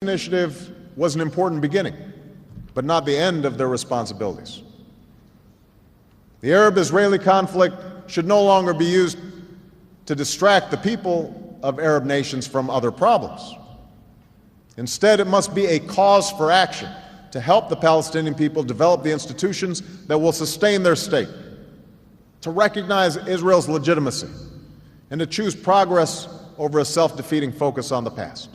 Initiative was an important beginning, but not the end of their responsibilities. The Arab-Israeli conflict should no longer be used to distract the people of Arab nations from other problems. Instead, it must be a cause for action to help the Palestinian people develop the institutions that will sustain their state, to recognize Israel's legitimacy, and to choose progress over a self-defeating focus on the past.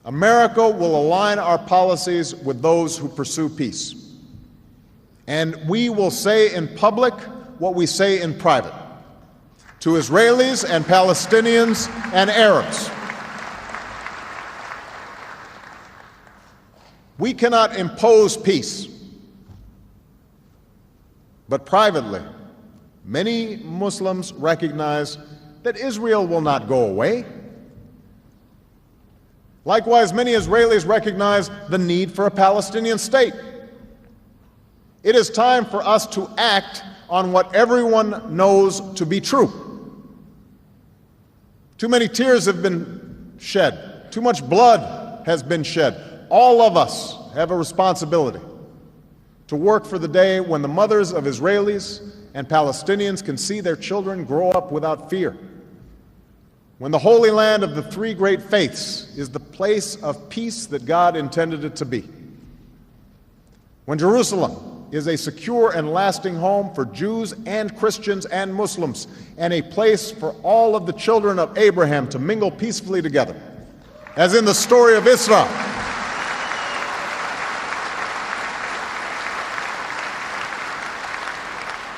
America will align our policies with those who pursue peace. And we will say in public what we say in private to Israelis and Palestinians and Arabs. We cannot impose peace, but privately, many Muslims recognize that Israel will not go away. Likewise, many Israelis recognize the need for a Palestinian state. It is time for us to act on what everyone knows to be true. Too many tears have been shed. Too much blood has been shed. All of us have a responsibility to work for the day when the mothers of Israelis and Palestinians can see their children grow up without fear. When the Holy Land of the three great faiths is the place of peace that God intended it to be. When Jerusalem is a secure and lasting home for Jews and Christians and Muslims, and a place for all of the children of Abraham to mingle peacefully together, as in the story of Isra.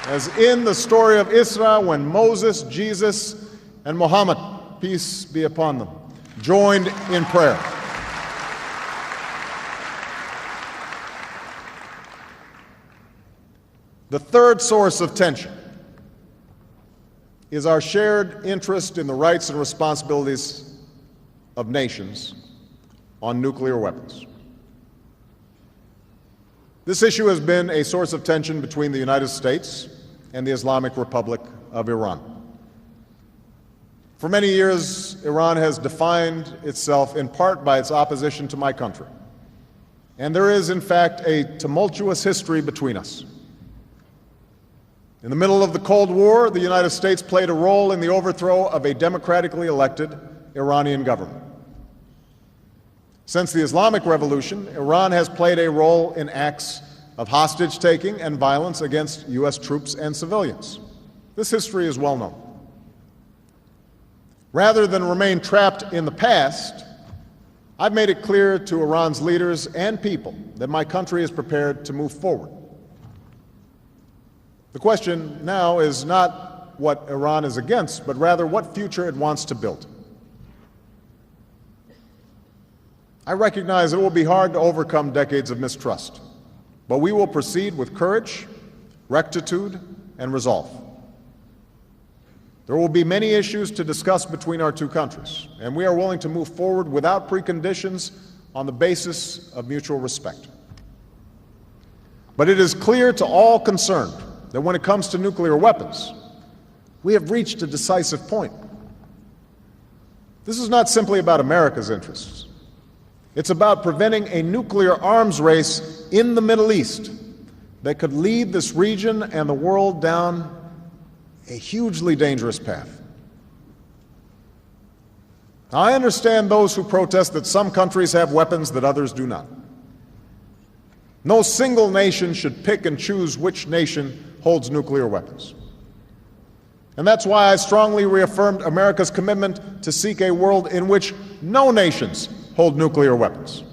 As in the story of Isra, when Moses, Jesus, and Muhammad, peace be upon them, joined in prayer. The third source of tension is our shared interest in the rights and responsibilities of nations on nuclear weapons. This issue has been a source of tension between the United States and the Islamic Republic of Iran. For many years, Iran has defined itself in part by its opposition to my country. And there is, in fact, a tumultuous history between us. In the middle of the Cold War, the United States played a role in the overthrow of a democratically elected Iranian government. Since the Islamic Revolution, Iran has played a role in acts of hostage-taking and violence against U.S. troops and civilians. This history is well known. Rather than remain trapped in the past, I've made it clear to Iran's leaders and people that my country is prepared to move forward. The question now is not what Iran is against, but rather what future it wants to build. I recognize it will be hard to overcome decades of mistrust, but we will proceed with courage, rectitude, and resolve. There will be many issues to discuss between our two countries, and we are willing to move forward without preconditions on the basis of mutual respect. But it is clear to all concerned that when it comes to nuclear weapons, we have reached a decisive point. This is not simply about America's interests. It's about preventing a nuclear arms race in the Middle East that could lead this region and the world down a hugely dangerous path. Now, I understand those who protest that some countries have weapons that others do not. No single nation should pick and choose which nation holds nuclear weapons. And that's why I strongly reaffirmed America's commitment to seek a world in which no nations hold nuclear weapons.